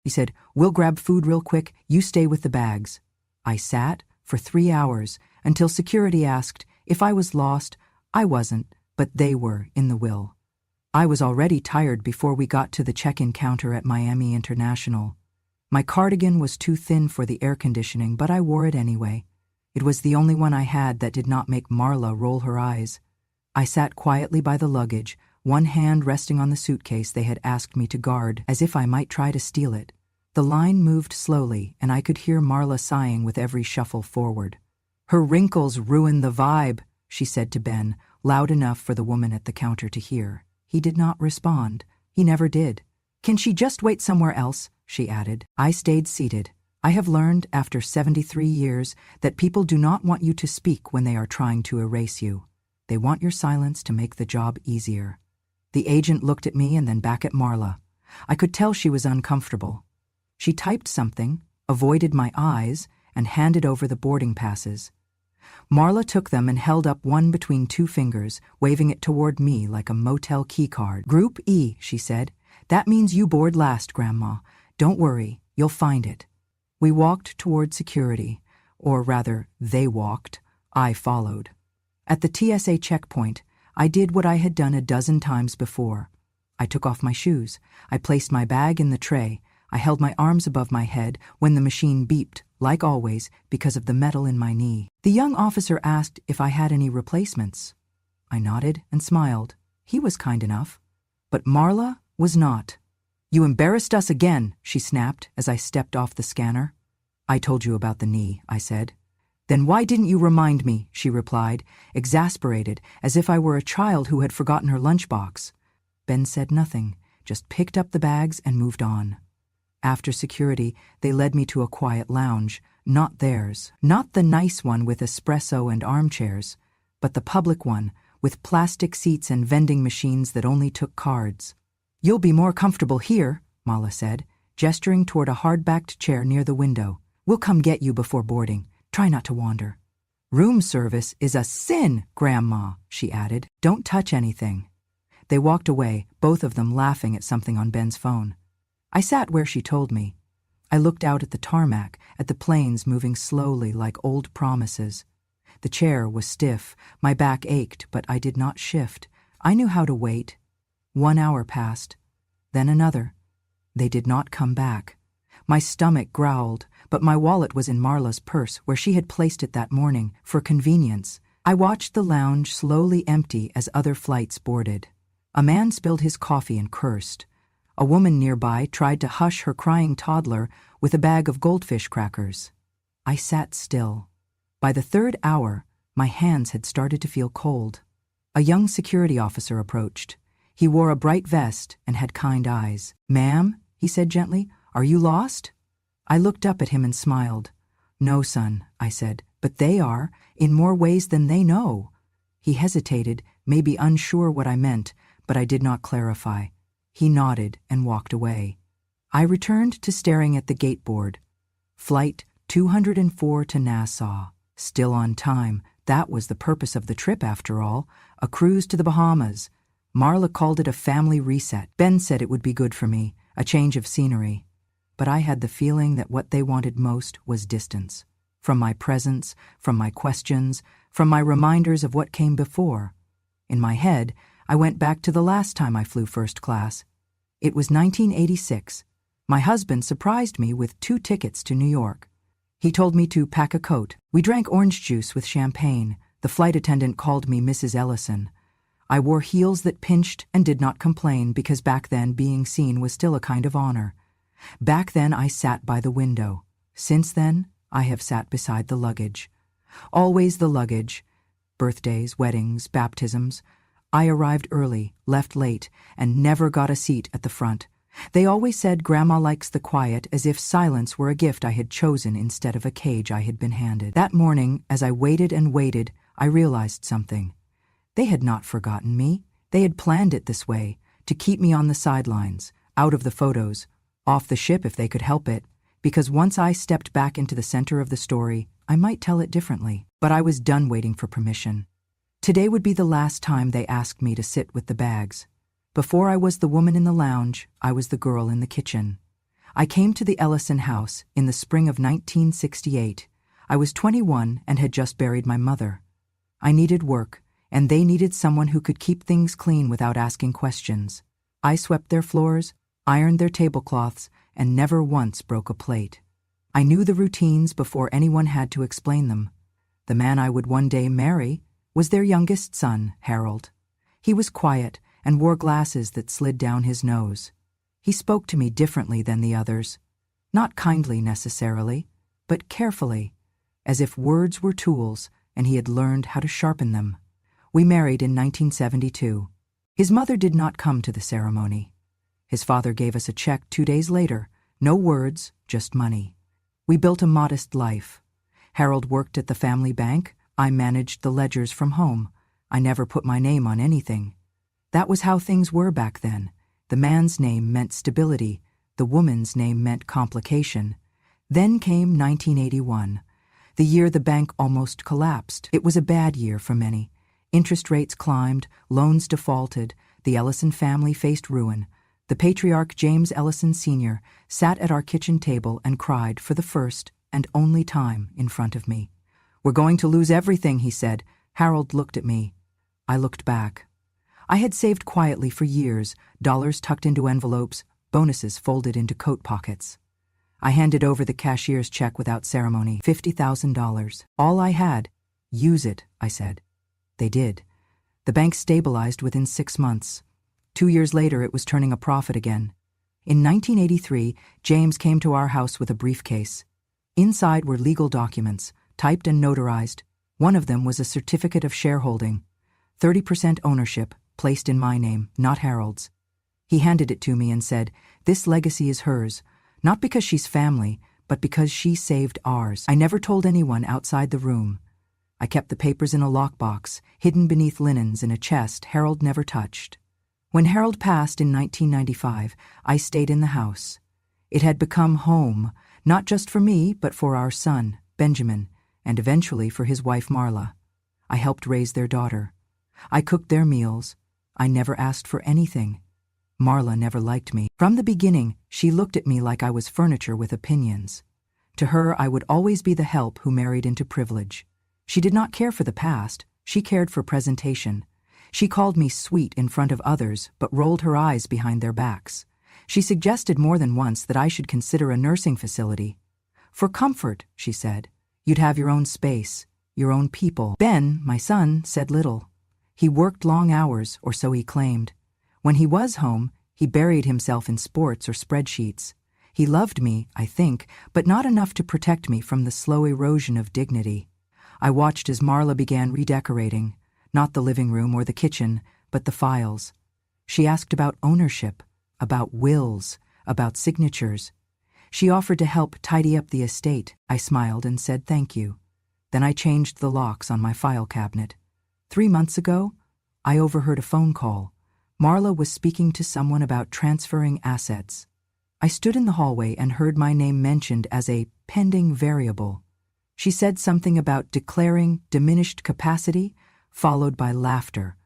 He said, "We'll grab food real quick, you stay with the bags." I sat for 3 hours until security asked if I was lost. I wasn't, but they were in the will. I was already tired before we got to the check-in counter at Miami International. My cardigan was too thin for the air conditioning, but I wore it anyway. It was the only one I had that did not make Marla roll her eyes. I sat quietly by the luggage, one hand resting on the suitcase they had asked me to guard, as if I might try to steal it. The line moved slowly, and I could hear Marla sighing with every shuffle forward. "Her wrinkles ruin the vibe," she said to Ben, loud enough for the woman at the counter to hear. He did not respond. He never did. "Can she just wait somewhere else?" she added. I stayed seated. I have learned, after 73 years, that people do not want you to speak when they are trying to erase you. They want your silence to make the job easier. The agent looked at me and then back at Marla. I could tell she was uncomfortable. She typed something, avoided my eyes, and handed over the boarding passes. Marla took them and held up one between 2 fingers, waving it toward me like a motel keycard. "Group E," she said. "That means you board last, Grandma. Don't worry, you'll find it." We walked toward security, or rather, they walked. I followed. At the TSA checkpoint, I did what I had done a dozen times before. I took off my shoes. I placed my bag in the tray. I held my arms above my head when the machine beeped, like always, because of the metal in my knee. The young officer asked if I had any replacements. I nodded and smiled. He was kind enough. But Marla was not. "You embarrassed us again," she snapped as I stepped off the scanner. "I told you about the knee," I said. "Then why didn't you remind me?" she replied, exasperated, as if I were a child who had forgotten her lunchbox. Ben said nothing, just picked up the bags and moved on. After security, they led me to a quiet lounge, not theirs, not the nice one with espresso and armchairs, but the public one, with plastic seats and vending machines that only took cards. "You'll be more comfortable here," Marla said, gesturing toward a hard-backed chair near the window. "We'll come get you before boarding. Try not to wander." "Room service is a sin, Grandma," she added. "Don't touch anything." They walked away, both of them laughing at something on Ben's phone. I sat where she told me. I looked out at the tarmac, at the planes moving slowly like old promises. The chair was stiff, my back ached, but I did not shift. I knew how to wait. 1 hour passed, then another. They did not come back. My stomach growled, but my wallet was in Marla's purse, where she had placed it that morning, for convenience. I watched the lounge slowly empty as other flights boarded. A man spilled his coffee and cursed. A woman nearby tried to hush her crying toddler with a bag of goldfish crackers. I sat still. By the 3rd hour, my hands had started to feel cold. A young security officer approached. He wore a bright vest and had kind eyes. "Ma'am," he said gently, "are you lost?" I looked up at him and smiled. "No, son," I said, "but they are, in more ways than they know." He hesitated, maybe unsure what I meant, but I did not clarify. He nodded and walked away. I returned to staring at the gateboard. Flight 204 to Nassau. Still on time. That was the purpose of the trip, after all. A cruise to the Bahamas. Marla called it a family reset. Ben said it would be good for me, a change of scenery. But I had the feeling that what they wanted most was distance. From my presence, from my questions, from my reminders of what came before. In my head, I went back to the last time I flew first class. It was 1986. My husband surprised me with 2 tickets to New York. He told me to pack a coat. We drank orange juice with champagne. The flight attendant called me Mrs. Ellison. I wore heels that pinched and did not complain because back then being seen was still a kind of honor. Back then I sat by the window. Since then, I have sat beside the luggage. Always the luggage. Birthdays, weddings, baptisms. I arrived early, left late, and never got a seat at the front. They always said Grandma likes the quiet, as if silence were a gift I had chosen instead of a cage I had been handed. That morning, as I waited and waited, I realized something. They had not forgotten me. They had planned it this way, to keep me on the sidelines, out of the photos, off the ship if they could help it, because once I stepped back into the center of the story, I might tell it differently. But I was done waiting for permission. Today would be the last time they asked me to sit with the bags. Before I was the woman in the lounge, I was the girl in the kitchen. I came to the Ellison house in the spring of 1968. I was 21 and had just buried my mother. I needed work, and they needed someone who could keep things clean without asking questions. I swept their floors, ironed their tablecloths, and never once broke a plate. I knew the routines before anyone had to explain them. The man I would one day marry was their youngest son, Harold. He was quiet and wore glasses that slid down his nose. He spoke to me differently than the others. Not kindly necessarily, but carefully, as if words were tools and he had learned how to sharpen them. We married in 1972. His mother did not come to the ceremony. His father gave us a check 2 days later. No words, just money. We built a modest life. Harold worked at the family bank. I managed the ledgers from home. I never put my name on anything. That was how things were back then. The man's name meant stability. The woman's name meant complication. Then came 1981, the year the bank almost collapsed. It was a bad year for many. Interest rates climbed, loans defaulted, the Ellison family faced ruin. The patriarch James Ellison Sr. sat at our kitchen table and cried for the first and only time in front of me. "We're going to lose everything," he said. Harold looked at me. I looked back. I had saved quietly for years, dollars tucked into envelopes, bonuses folded into coat pockets. I handed over the cashier's check without ceremony, $50,000. All I had. "Use it," I said. They did. The bank stabilized within 6 months. 2 years later, it was turning a profit again. In 1983, James came to our house with a briefcase. Inside were legal documents, typed and notarized. One of them was a certificate of shareholding, 30% ownership, placed in my name, not Harold's. He handed it to me and said, "This legacy is hers, not because she's family, but because she saved ours." I never told anyone outside the room. I kept the papers in a lockbox, hidden beneath linens in a chest Harold never touched. When Harold passed in 1995, I stayed in the house. It had become home, not just for me, but for our son, Benjamin, and eventually for his wife, Marla. I helped raise their daughter. I cooked their meals. I never asked for anything. Marla never liked me. From the beginning, she looked at me like I was furniture with opinions. To her, I would always be the help who married into privilege. She did not care for the past. She cared for presentation. She called me sweet in front of others, but rolled her eyes behind their backs. She suggested more than once that I should consider a nursing facility. "For comfort," she said, "you'd have your own space, your own people." Ben, my son, said little. He worked long hours, or so he claimed. When he was home, he buried himself in sports or spreadsheets. He loved me, I think, but not enough to protect me from the slow erosion of dignity. I watched as Marla began redecorating, not the living room or the kitchen, but the files. She asked about ownership, about wills, about signatures. She offered to help tidy up the estate. I smiled and said thank you. Then I changed the locks on my file cabinet. 3 months ago, I overheard a phone call. Marla was speaking to someone about transferring assets. I stood in the hallway and heard my name mentioned as a pending variable. She said something about declaring diminished capacity, followed by laughter.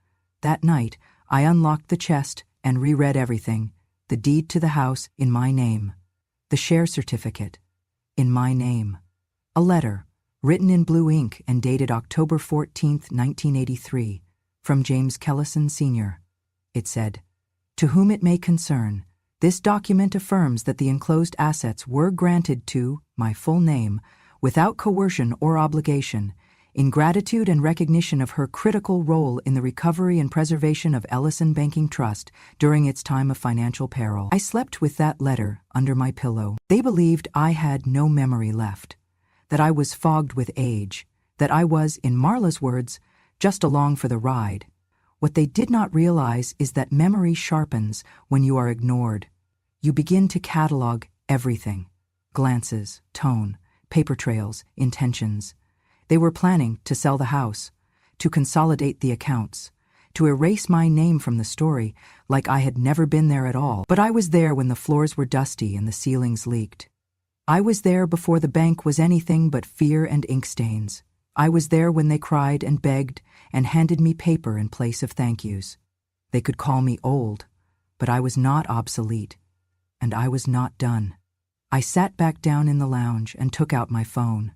That night, I unlocked the chest and reread everything, the deed to the house in my name, the share certificate in my name, a letter written in blue ink and dated October 14, 1983, from James Ellison Sr. It said, "To whom it may concern, this document affirms that the enclosed assets were granted to my full name without coercion or obligation, in gratitude and recognition of her critical role in the recovery and preservation of Ellison Banking Trust during its time of financial peril." I slept with that letter under my pillow. They believed I had no memory left, that I was fogged with age, that I was, in Marla's words, just along for the ride. What they did not realize is that memory sharpens when you are ignored. You begin to catalog everything: glances, tone, paper trails, intentions. They were planning to sell the house, to consolidate the accounts, to erase my name from the story like I had never been there at all. But I was there when the floors were dusty and the ceilings leaked. I was there before the bank was anything but fear and ink stains. I was there when they cried and begged and handed me paper in place of thank yous. They could call me old, but I was not obsolete, and I was not done. I sat back down in the lounge and took out my phone.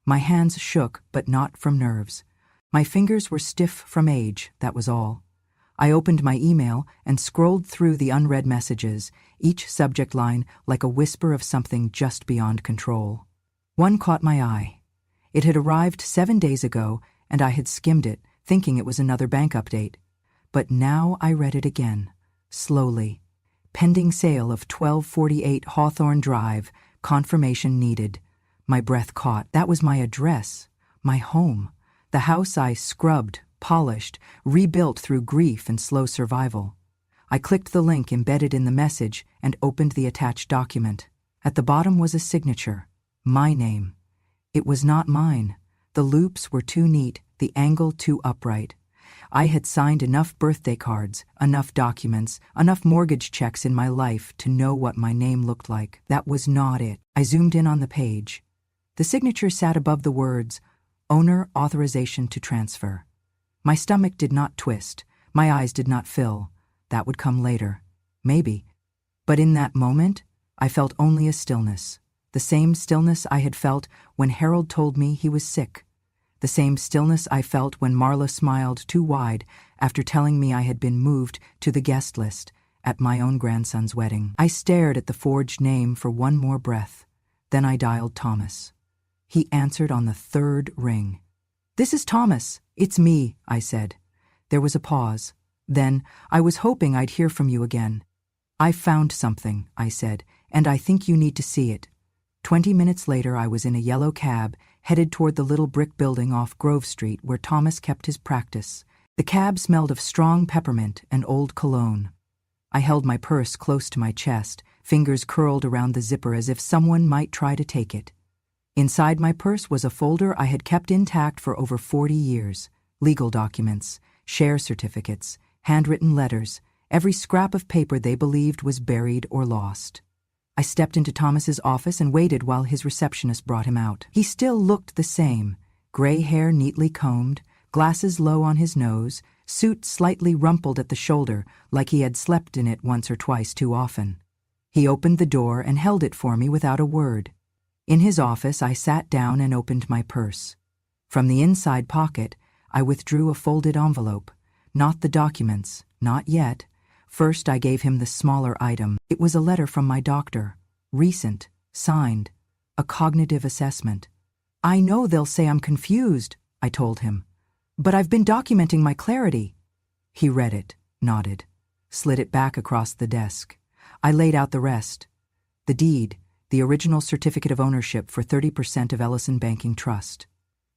My hands shook, but not from nerves. My fingers were stiff from age, that was all. I opened my email and scrolled through the unread messages, each subject line like a whisper of something just beyond control. One caught my eye. It had arrived 7 days ago, and I had skimmed it, thinking it was another bank update. But now I read it again, slowly. Pending sale of 1248 Hawthorne Drive, confirmation needed. My breath caught. That was my address, my home, the house I scrubbed, polished, rebuilt through grief and slow survival. I clicked the link embedded in the message and opened the attached document. At the bottom was a signature, my name. It was not mine. The loops were too neat, the angle too upright. I had signed enough birthday cards, enough documents, enough mortgage checks in my life to know what my name looked like. That was not it. I zoomed in on the page. The signature sat above the words, Owner Authorization to Transfer. My stomach did not twist. My eyes did not fill. That would come later. Maybe. But in that moment, I felt only a stillness. The same stillness I had felt when Harold told me he was sick. The same stillness I felt when Marla smiled too wide after telling me I had been moved to the guest list at my own grandson's wedding. I stared at the forged name for one more breath. Then I dialed Thomas. He answered on the third ring. "This is Thomas. It's me," I said. There was a pause. Then, "I was hoping I'd hear from you again." "I found something," I said, "and I think you need to see it." 20 minutes later, I was in a yellow cab, headed toward the little brick building off Grove Street where Thomas kept his practice. The cab smelled of strong peppermint and old cologne. I held my purse close to my chest, fingers curled around the zipper as if someone might try to take it. Inside my purse was a folder I had kept intact for over 40 years. Legal documents, share certificates, handwritten letters, every scrap of paper they believed was buried or lost. I stepped into Thomas's office and waited while his receptionist brought him out. He still looked the same, gray hair neatly combed, glasses low on his nose, suit slightly rumpled at the shoulder like he had slept in it once or twice too often. He opened the door and held it for me without a word. In his office, I sat down and opened my purse. From the inside pocket, I withdrew a folded envelope. Not the documents, not yet. First, I gave him the smaller item. It was a letter from my doctor. Recent, signed, a cognitive assessment. "I know they'll say I'm confused," I told him. "But I've been documenting my clarity." He read it, nodded, slid it back across the desk. I laid out the rest. The deed, the original certificate of ownership for 30% of Ellison Banking Trust.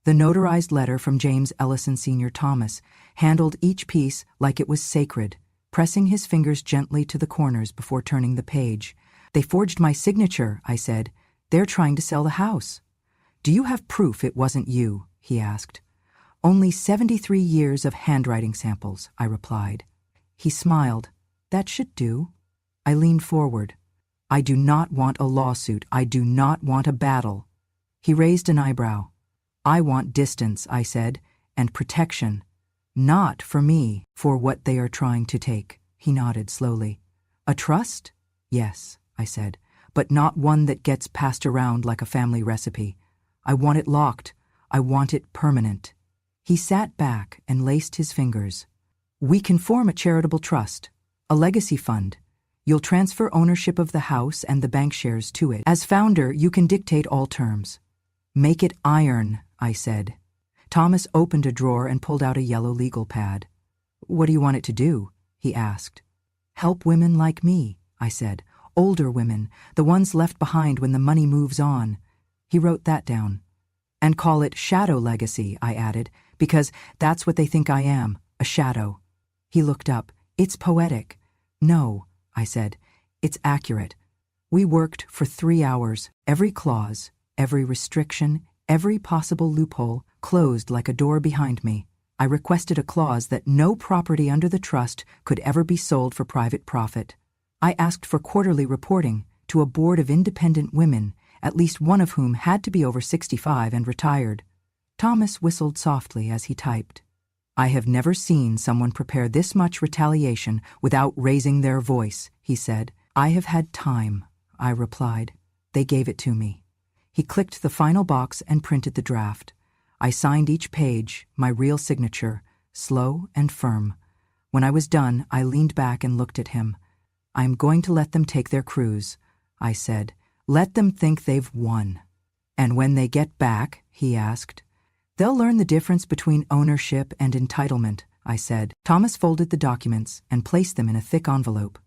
The notarized letter from James Ellison Sr. Thomas handled each piece like it was sacred, pressing his fingers gently to the corners before turning the page. "They forged my signature," I said. "They're trying to sell the house." "Do you have proof it wasn't you?" he asked. "Only 73 years of handwriting samples," I replied. He smiled. "That should do." I leaned forward. "I do not want a lawsuit. I do not want a battle." He raised an eyebrow. "I want distance," I said, "and protection. Not for me, for what they are trying to take." He nodded slowly. "A trust?" "Yes," I said, "but not one that gets passed around like a family recipe. I want it locked. I want it permanent." He sat back and laced his fingers. "We can form a charitable trust, a legacy fund. You'll transfer ownership of the house and the bank shares to it. As founder, you can dictate all terms." "Make it iron," I said. Thomas opened a drawer and pulled out a yellow legal pad. "What do you want it to do?" he asked. "Help women like me," I said. "Older women, the ones left behind when the money moves on." He wrote that down. "And call it shadow legacy," I added, "because that's what they think I am, a shadow." He looked up. "It's poetic." "No," I said. "It's accurate." We worked for 3 hours, every clause, every restriction, every possible loophole closed like a door behind me. I requested a clause that no property under the trust could ever be sold for private profit. I asked for quarterly reporting to a board of independent women, at least one of whom had to be over 65 and retired. Thomas whistled softly as he typed. "I have never seen someone prepare this much retaliation without raising their voice," he said. "I have had time," I replied. They gave it to me. He clicked the final box and printed the draft. I signed each page, my real signature, slow and firm. When I was done, I leaned back and looked at him. "I am going to let them take their cruise," I said. "Let them think they've won." "And when they get back," he asked. "They'll learn the difference between ownership and entitlement," I said. Thomas folded the documents and placed them in a thick envelope.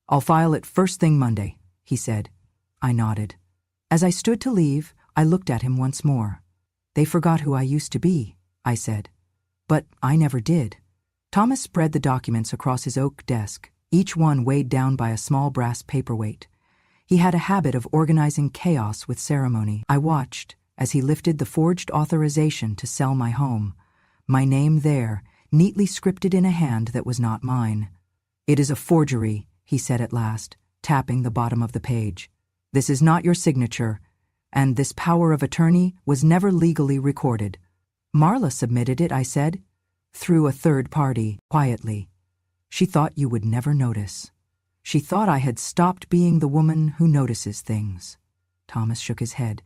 "I'll file it first thing Monday," he said. I nodded. As I stood to leave, I looked at him once more. "They forgot who I used to be," I said. "But I never did." Thomas spread the documents across his oak desk, each one weighed down by a small brass paperweight. He had a habit of organizing chaos with ceremony. I watched as he lifted the forged authorization to sell my home, my name there, neatly scripted in a hand that was not mine. "It is a forgery," he said at last, tapping the bottom of the page. "This is not your signature, and this power of attorney was never legally recorded." "Marla submitted it," I said. "Through a third party, quietly. She thought you would never notice. She thought I had stopped being the woman who notices things." Thomas shook his head.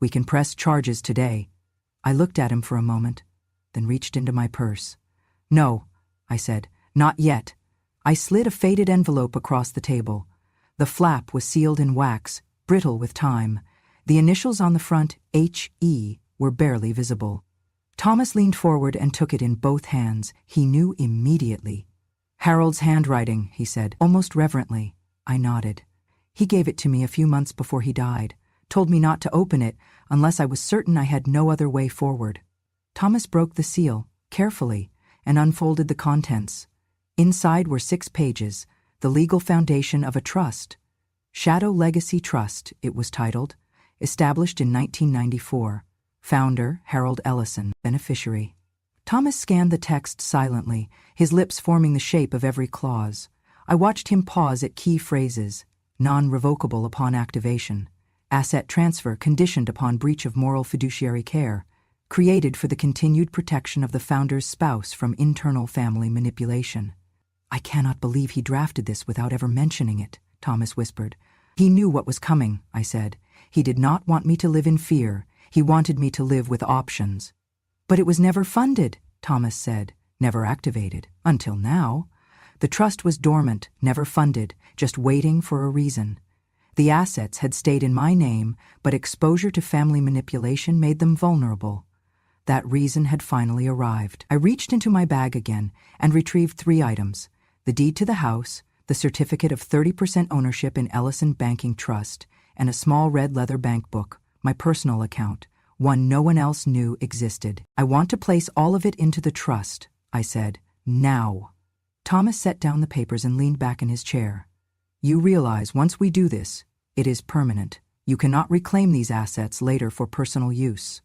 "We can press charges today." I looked at him for a moment, then reached into my purse. "No," I said, "not yet." I slid a faded envelope across the table. The flap was sealed in wax, brittle with time. The initials on the front, H.E., were barely visible. Thomas leaned forward and took it in both hands. He knew immediately. "Harold's handwriting," he said, almost reverently. I nodded. "He gave it to me a few months before he died, told me not to open it unless I was certain I had no other way forward." Thomas broke the seal, carefully, and unfolded the contents. Inside were 6 pages, the legal foundation of a trust. Shadow Legacy Trust, it was titled, established in 1994. Founder, Harold Ellison, beneficiary. Thomas scanned the text silently, his lips forming the shape of every clause. I watched him pause at key phrases: non-revocable upon activation, asset transfer conditioned upon breach of moral fiduciary care, created for the continued protection of the founder's spouse from internal family manipulation. "I cannot believe he drafted this without ever mentioning it," Thomas whispered. "He knew what was coming," I said. "He did not want me to live in fear. He wanted me to live with options." "But it was never funded," Thomas said. "Never activated. Until now. The trust was dormant, never funded, just waiting for a reason. The assets had stayed in my name, but exposure to family manipulation made them vulnerable. That reason had finally arrived." I reached into my bag again and retrieved 3 items: the deed to the house, the certificate of 30% ownership in Ellison Banking Trust, and a small red leather bank book, my personal account, one no one else knew existed. "I want to place all of it into the trust," I said. "Now." Thomas set down the papers and leaned back in his chair. "You realize once we do this, it is permanent. You cannot reclaim these assets later for personal use."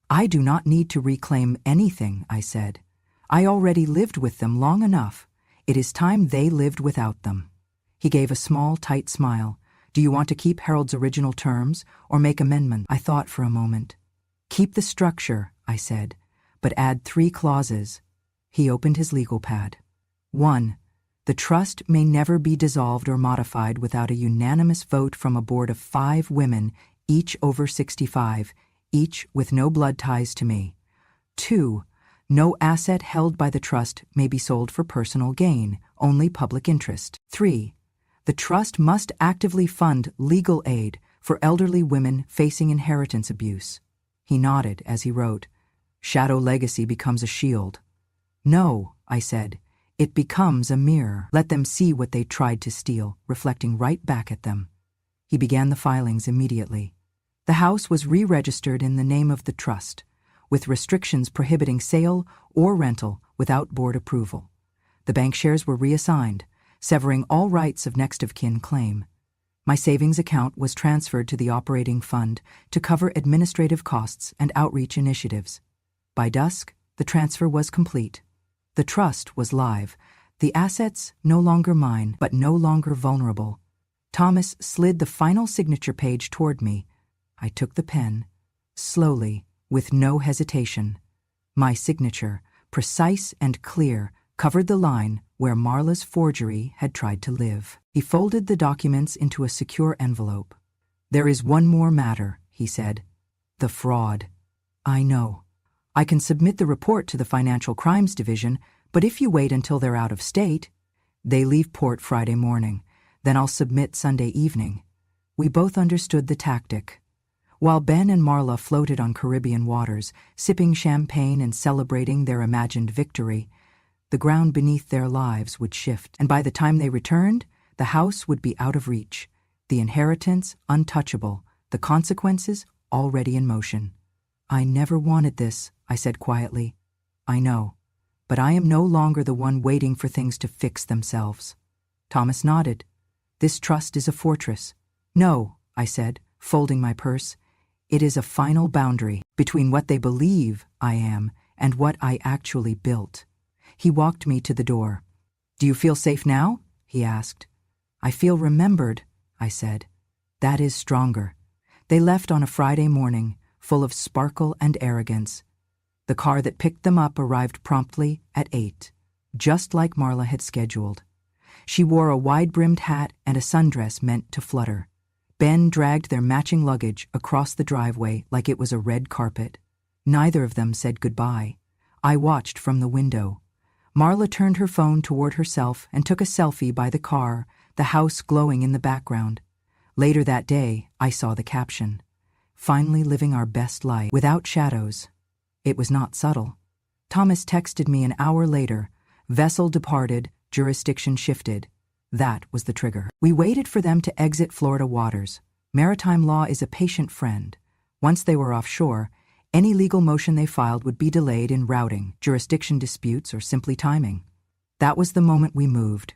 "I do not need to reclaim anything," I said. "I already lived with them long enough. It is time they lived without them." He gave a small, tight smile. "Do you want to keep Harold's original terms or make amendments?" I thought for a moment. "Keep the structure," I said, "but add 3 clauses." He opened his legal pad. 1. The trust may never be dissolved or modified without a unanimous vote from a board of 5 women, each over 65, each with no blood ties to me. 2. No asset held by the trust may be sold for personal gain, only public interest. 3. The trust must actively fund legal aid for elderly women facing inheritance abuse. He nodded as he wrote. "Shadow Legacy becomes a shield." "No," I said. "It becomes a mirror. Let them see what they tried to steal, reflecting right back at them." He began the filings immediately. The house was re-registered in the name of the trust, with restrictions prohibiting sale or rental without board approval. The bank shares were reassigned, severing all rights of next-of-kin claim. My savings account was transferred to the operating fund to cover administrative costs and outreach initiatives. By dusk, the transfer was complete. The trust was live, the assets no longer mine, but no longer vulnerable. Thomas slid the final signature page toward me. I took the pen, slowly, with no hesitation. My signature, precise and clear, covered the line where Marla's forgery had tried to live. He folded the documents into a secure envelope. "There is one more matter," he said. "The fraud." "I know. I can submit the report to the Financial Crimes Division, but if you wait until they're out of state—" "They leave port Friday morning. Then I'll submit Sunday evening." We both understood the tactic. While Ben and Marla floated on Caribbean waters, sipping champagne and celebrating their imagined victory, the ground beneath their lives would shift, and by the time they returned, the house would be out of reach, the inheritance untouchable, the consequences already in motion. "I never wanted this," I said quietly. "I know, but I am no longer the one waiting for things to fix themselves." Thomas nodded. "This trust is a fortress." "No," I said, folding my purse. "It is a final boundary between what they believe I am and what I actually built." He walked me to the door. "Do you feel safe now?" he asked. "I feel remembered," I said. "That is stronger." They left on a Friday morning, full of sparkle and arrogance. The car that picked them up arrived promptly at 8, just like Marla had scheduled. She wore a wide-brimmed hat and a sundress meant to flutter. Ben dragged their matching luggage across the driveway like it was a red carpet. Neither of them said goodbye. I watched from the window. Marla turned her phone toward herself and took a selfie by the car, the house glowing in the background. Later that day, I saw the caption, "Finally living our best life, without shadows." It was not subtle. Thomas texted me an hour later, "Vessel departed, jurisdiction shifted." That was the trigger. We waited for them to exit Florida waters. Maritime law is a patient friend. Once they were offshore, any legal motion they filed would be delayed in routing, jurisdiction disputes, or simply timing. That was the moment we moved.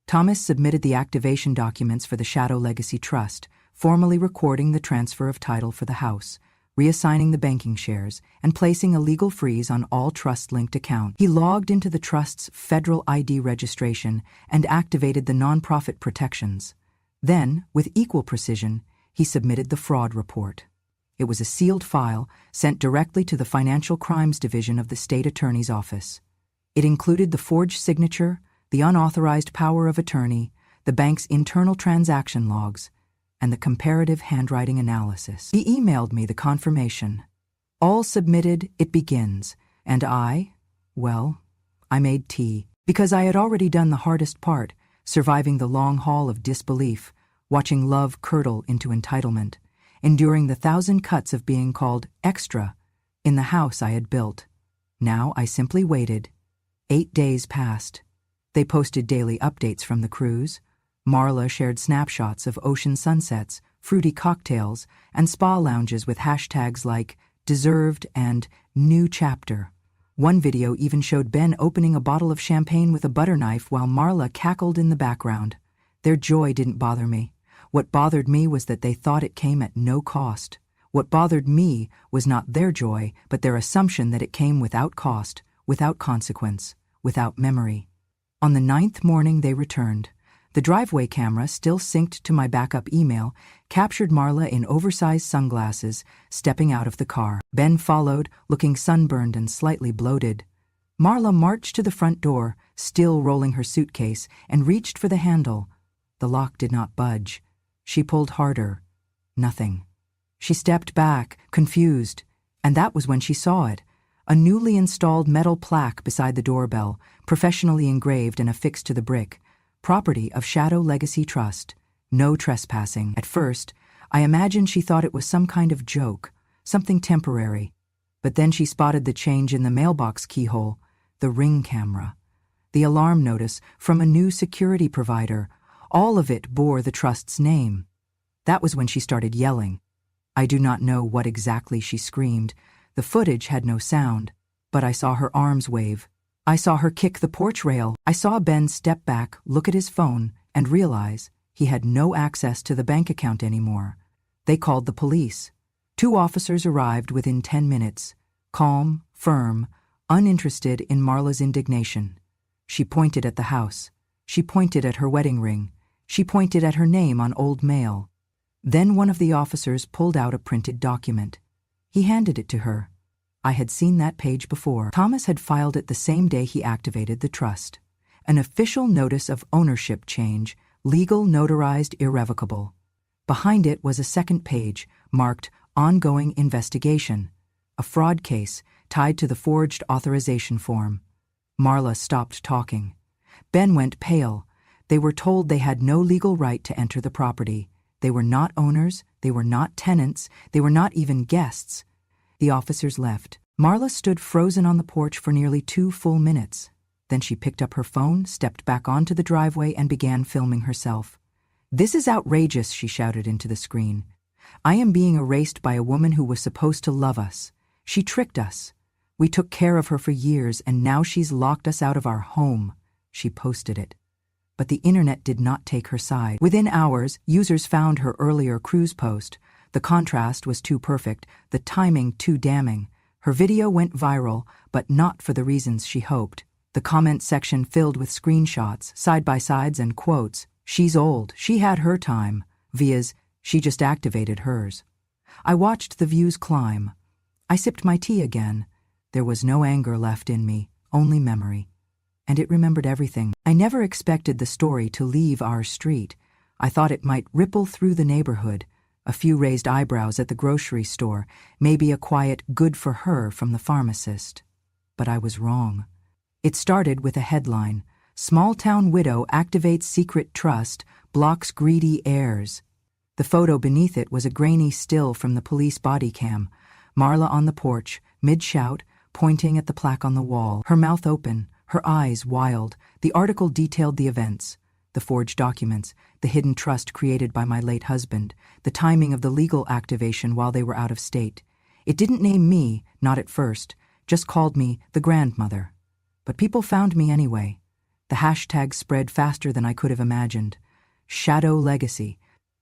Thomas submitted the activation documents for the Shadow Legacy Trust, formally recording the transfer of title for the house, reassigning the banking shares, and placing a legal freeze on all trust-linked accounts. He logged into the trust's federal ID registration and activated the nonprofit protections. Then, with equal precision, he submitted the fraud report. It was a sealed file sent directly to the Financial Crimes Division of the State Attorney's Office. It included the forged signature, the unauthorized power of attorney, the bank's internal transaction logs, and the comparative handwriting analysis. He emailed me the confirmation. "All submitted, it begins." And I made tea, because I had already done the hardest part, surviving the long haul of disbelief, watching love curdle into entitlement, enduring the 1,000 cuts of being called extra in the house I had built. Now I simply waited. 8 days passed. They posted daily updates from the cruise. Marla shared snapshots of ocean sunsets, fruity cocktails, and spa lounges with hashtags like deserved and new chapter. One video even showed Ben opening a bottle of champagne with a butter knife while Marla cackled in the background. Their joy didn't bother me. What bothered me was that they thought it came at no cost. What bothered me was not their joy, but their assumption that it came without cost, without consequence, without memory. On the 9th morning they returned. The driveway camera, still synced to my backup email, captured Marla in oversized sunglasses, stepping out of the car. Ben followed, looking sunburned and slightly bloated. Marla marched to the front door, still rolling her suitcase, and reached for the handle. The lock did not budge. She pulled harder. Nothing. She stepped back, confused, and that was when she saw it. A newly installed metal plaque beside the doorbell, professionally engraved and affixed to the brick. Property of Shadow Legacy Trust. No trespassing. At first, I imagined she thought it was some kind of joke, something temporary. But then she spotted the change in the mailbox keyhole, the Ring camera, the alarm notice from a new security provider. All of it bore the trust's name. That was when she started yelling. I do not know what exactly she screamed. The footage had no sound, but I saw her arms wave. I saw her kick the porch rail. I saw Ben step back, look at his phone, and realize he had no access to the bank account anymore. They called the police. 2 officers arrived within 10 minutes, calm, firm, uninterested in Marla's indignation. She pointed at the house. She pointed at her wedding ring. She pointed at her name on old mail. Then one of the officers pulled out a printed document. He handed it to her. I had seen that page before. Thomas had filed it the same day he activated the trust. An official notice of ownership change, legal, notarized, irrevocable. Behind it was a second page, marked Ongoing Investigation, a fraud case tied to the forged authorization form. Marla stopped talking. Ben went pale. They were told they had no legal right to enter the property. They were not owners, they were not tenants, they were not even guests. The officers left. Marla stood frozen on the porch for nearly 2 full minutes. Then she picked up her phone, stepped back onto the driveway, and began filming herself. "This is outrageous," she shouted into the screen. "I am being erased by a woman who was supposed to love us. She tricked us. We took care of her for years, and now she's locked us out of our home." She posted it. But the internet did not take her side. Within hours, users found her earlier cruise post. The contrast was too perfect, the timing too damning. Her video went viral, but not for the reasons she hoped. The comment section filled with screenshots, side-by-sides, and quotes. "She's old, she had her time," vias, "she just activated hers." I watched the views climb. I sipped my tea again. There was no anger left in me, only memory. And it remembered everything. I never expected the story to leave our street. I thought it might ripple through the neighborhood. A few raised eyebrows at the grocery store, maybe a quiet "good for her" from the pharmacist. But I was wrong. It started with a headline: "Small-town widow activates secret trust, blocks greedy heirs." The photo beneath it was a grainy still from the police body cam. Marla on the porch, mid-shout, pointing at the plaque on the wall, her mouth open, her eyes wild. The article detailed the events, the forged documents, the hidden trust created by my late husband, the timing of the legal activation while they were out of state. It didn't name me, not at first, just called me the grandmother. But people found me anyway. The hashtag spread faster than I could have imagined. Shadow legacy.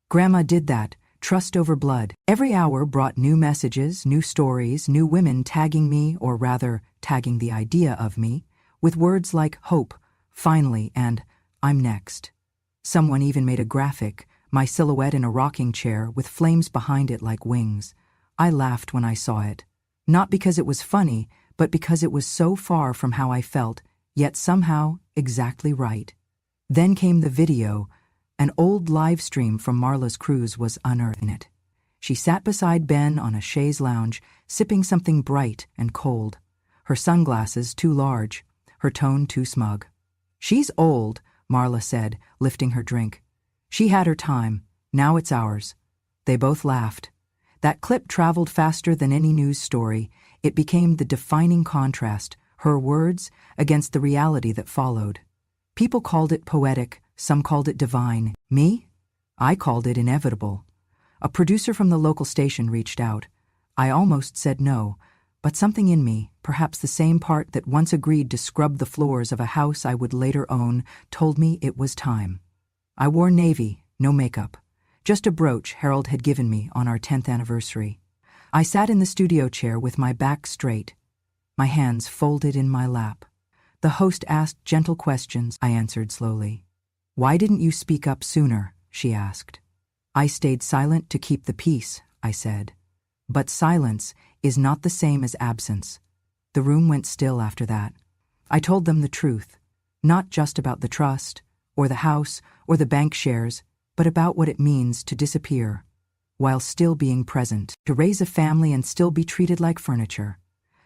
Grandma did that. Trust over blood. Every hour brought new messages, new stories, new women tagging me, or rather, tagging the idea of me, with words like hope, finally, and I'm next. Someone even made a graphic, my silhouette in a rocking chair with flames behind it like wings. I laughed when I saw it. Not because it was funny, but because it was so far from how I felt, yet somehow exactly right. Then came the video. An old live stream from Marla's cruise was unearthed in it. She sat beside Ben on a chaise lounge, sipping something bright and cold. Her sunglasses too large, her tone too smug. "She's old," Marla said, lifting her drink. "She had her time. Now it's ours." They both laughed. That clip traveled faster than any news story. It became the defining contrast, her words against the reality that followed. People called it poetic, some called it divine. Me? I called it inevitable. A producer from the local station reached out. I almost said no, but something in me, perhaps the same part that once agreed to scrub the floors of a house I would later own, told me it was time. I wore navy, no makeup, just a brooch Harold had given me on our 10th anniversary. I sat in the studio chair with my back straight, my hands folded in my lap. The host asked gentle questions. I answered slowly. "Why didn't you speak up sooner?" she asked. "I stayed silent to keep the peace," I said. But silence is not the same as absence. The room went still after that. I told them the truth, not just about the trust, or the house, or the bank shares, but about what it means to disappear, while still being present, to raise a family and still be treated like furniture,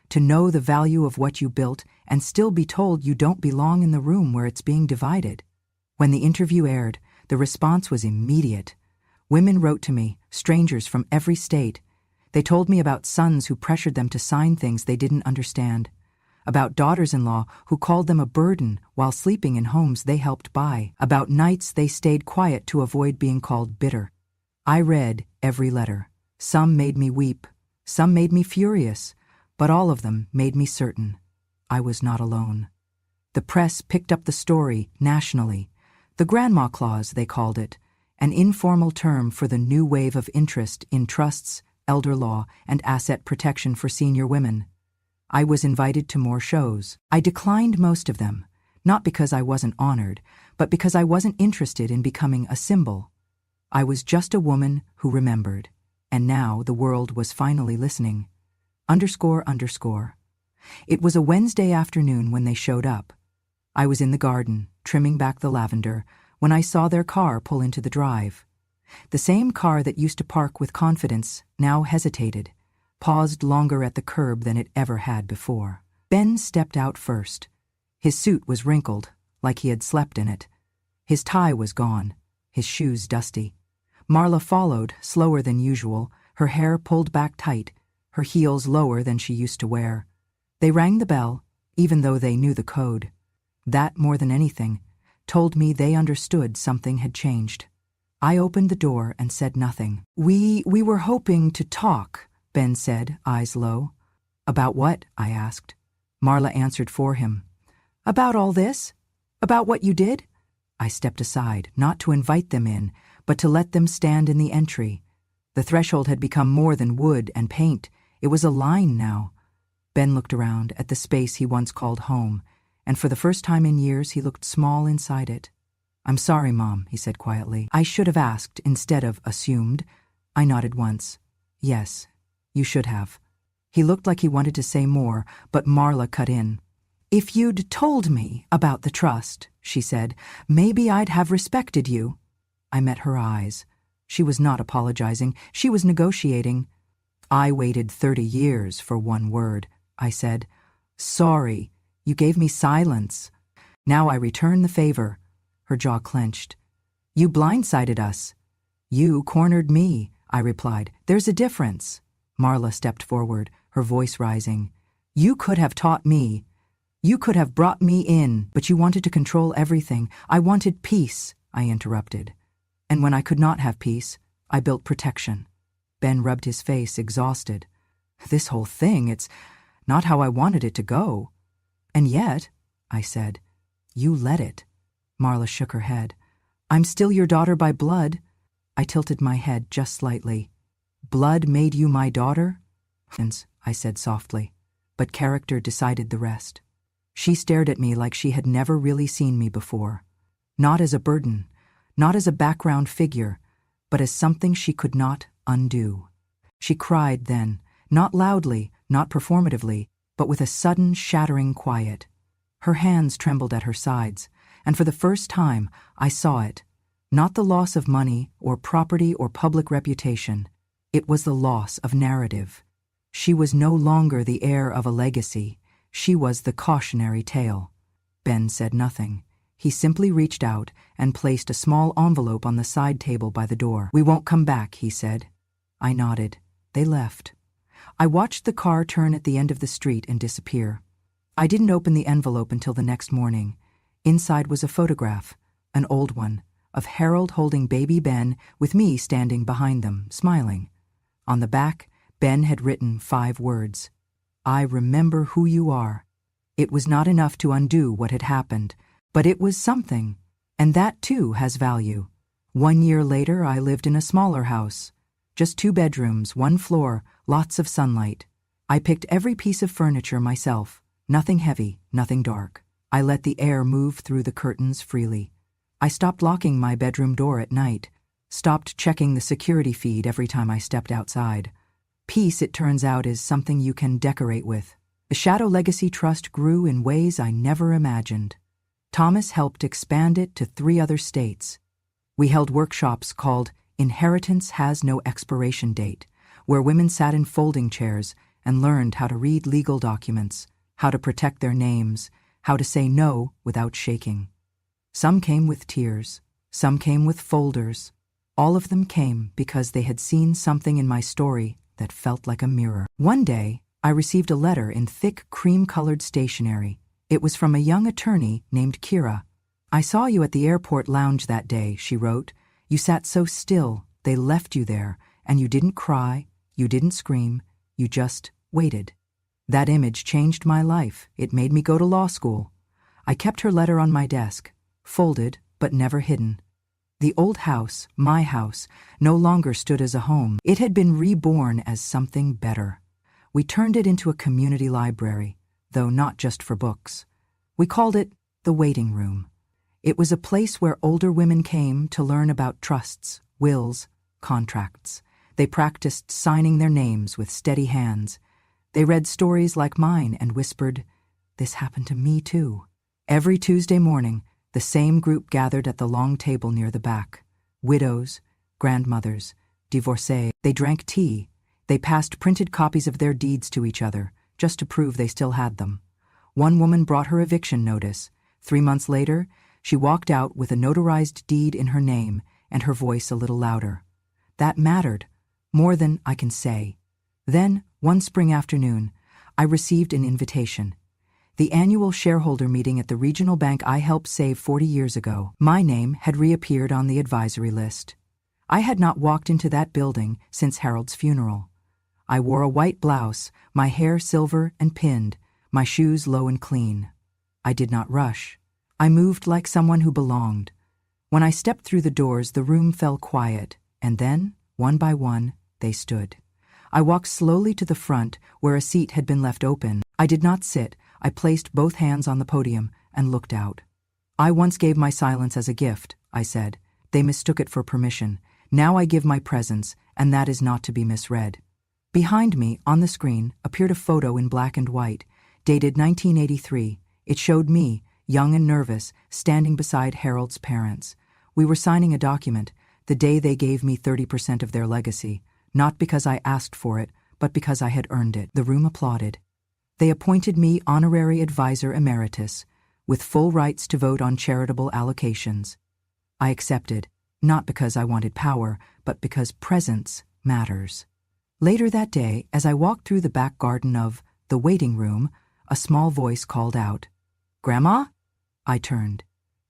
to know the value of what you built and still be told you don't belong in the room where it's being divided. When the interview aired, the response was immediate. Women wrote to me, strangers from every state. They told me about sons who pressured them to sign things they didn't understand, about daughters-in-law who called them a burden while sleeping in homes they helped buy, about nights they stayed quiet to avoid being called bitter. I read every letter. Some made me weep, some made me furious, but all of them made me certain I was not alone. The press picked up the story nationally. The grandma clause, they called it, an informal term for the new wave of interest in trusts, elder law, and asset protection for senior women. I was invited to more shows. I declined most of them, not because I wasn't honored, but because I wasn't interested in becoming a symbol. I was just a woman who remembered, and now the world was finally listening. __. It was a Wednesday afternoon when they showed up. I was in the garden, trimming back the lavender, when I saw their car pull into the drive. The same car that used to park with confidence now hesitated, paused longer at the curb than it ever had before. Ben stepped out first. His suit was wrinkled, like he had slept in it. His tie was gone, his shoes dusty. Marla followed, slower than usual, her hair pulled back tight, her heels lower than she used to wear. They rang the bell, even though they knew the code. That, more than anything, told me they understood something had changed. I opened the door and said nothing. We were hoping to talk, Ben said, eyes low. About what? I asked. Marla answered for him. About all this? About what you did? I stepped aside, not to invite them in, but to let them stand in the entry. The threshold had become more than wood and paint. It was a line now. Ben looked around at the space he once called home, and for the first time in years he looked small inside it. I'm sorry, Mom, he said quietly. I should have asked instead of assumed. I nodded once. Yes, you should have. He looked like he wanted to say more, but Marla cut in. If you'd told me about the trust, she said, maybe I'd have respected you. I met her eyes. She was not apologizing. She was negotiating. I waited 30 years for one word, I said. Sorry, you gave me silence. Now I return the favor. Her jaw clenched. You blindsided us. You cornered me, I replied. There's a difference. Marla stepped forward, her voice rising. You could have taught me. You could have brought me in, but you wanted to control everything. I wanted peace, I interrupted. And when I could not have peace, I built protection. Ben rubbed his face, exhausted. This whole thing, it's not how I wanted it to go. And yet, I said, you let it. Marla shook her head. I'm still your daughter by blood. I tilted my head just slightly. Blood made you my daughter? I said softly, but character decided the rest. She stared at me like she had never really seen me before. Not as a burden, not as a background figure, but as something she could not undo. She cried then, not loudly, not performatively, but with a sudden shattering quiet. Her hands trembled at her sides, and for the first time I saw it. Not the loss of money or property or public reputation. It was the loss of narrative. She was no longer the heir of a legacy. She was the cautionary tale. Ben said nothing. He simply reached out and placed a small envelope on the side table by the door. We won't come back, he said. I nodded. They left. I watched the car turn at the end of the street and disappear. I didn't open the envelope until the next morning. Inside was a photograph, an old one, of Harold holding baby Ben with me standing behind them, smiling. On the back, Ben had written 5 words. I remember who you are. It was not enough to undo what had happened, but it was something, and that too has value. 1 year later, I lived in a smaller house. Just 2 bedrooms, 1 floor, lots of sunlight. I picked every piece of furniture myself. Nothing heavy, nothing dark. I let the air move through the curtains freely. I stopped locking my bedroom door at night, stopped checking the security feed every time I stepped outside. Peace, it turns out, is something you can decorate with. The Shadow Legacy Trust grew in ways I never imagined. Thomas helped expand it to 3 other states. We held workshops called Inheritance Has No Expiration Date, where women sat in folding chairs and learned how to read legal documents, how to protect their names, how to say no without shaking. Some came with tears, some came with folders. All of them came because they had seen something in my story that felt like a mirror. One day, I received a letter in thick cream-colored stationery. It was from a young attorney named Kira. I saw you at the airport lounge that day, she wrote. You sat so still, they left you there, and you didn't cry, you didn't scream, you just waited. That image changed my life. It made me go to law school. I kept her letter on my desk, folded but never hidden. The old house, my house, no longer stood as a home. It had been reborn as something better. We turned it into a community library, though not just for books. We called it the waiting room. It was a place where older women came to learn about trusts, wills, contracts. They practiced signing their names with steady hands. They read stories like mine and whispered, "This happened to me too." Every Tuesday morning, the same group gathered at the long table near the back. Widows, grandmothers, divorcées. They drank tea. They passed printed copies of their deeds to each other, just to prove they still had them. One woman brought her eviction notice. 3 months later, she walked out with a notarized deed in her name and her voice a little louder. That mattered, more than I can say. Then, one spring afternoon, I received an invitation. The annual shareholder meeting at the regional bank I helped save 40 years ago. My name had reappeared on the advisory list. I had not walked into that building since Harold's funeral. I wore a white blouse, my hair silver and pinned, my shoes low and clean. I did not rush. I moved like someone who belonged. When I stepped through the doors, the room fell quiet, and then, one by one, they stood. I walked slowly to the front, where a seat had been left open. I did not sit. I placed both hands on the podium and looked out. I once gave my silence as a gift, I said. They mistook it for permission. Now I give my presence, and that is not to be misread. Behind me, on the screen, appeared a photo in black and white, dated 1983. It showed me, young and nervous, standing beside Harold's parents. We were signing a document, the day they gave me 30% of their legacy, not because I asked for it, but because I had earned it. The room applauded. They appointed me honorary advisor emeritus, with full rights to vote on charitable allocations. I accepted, not because I wanted power, but because presence matters. Later that day, as I walked through the back garden of the waiting room, a small voice called out, "Grandma?" I turned.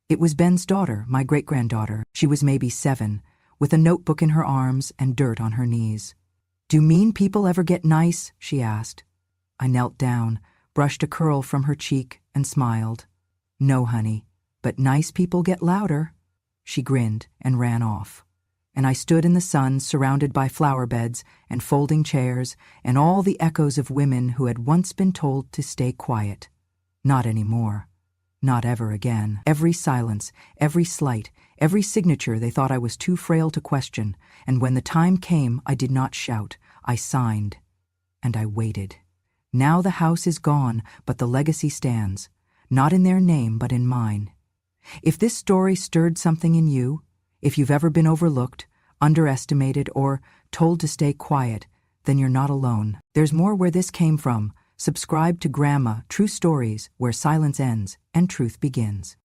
It was Ben's daughter, my great-granddaughter. She was maybe 7, with a notebook in her arms and dirt on her knees. "Do mean people ever get nice?" she asked. I knelt down, brushed a curl from her cheek, and smiled. "No, honey, but nice people get louder." She grinned and ran off. And I stood in the sun, surrounded by flower beds and folding chairs and all the echoes of women who had once been told to stay quiet. Not anymore. Not ever again. Every silence, every slight, every signature they thought I was too frail to question, and when the time came, I did not shout. I signed. And I waited. Now the house is gone, but the legacy stands, not in their name, but in mine. If this story stirred something in you, if you've ever been overlooked, underestimated, or told to stay quiet, then you're not alone. There's more where this came from. Subscribe to Grandma, True Stories, where silence ends and truth begins.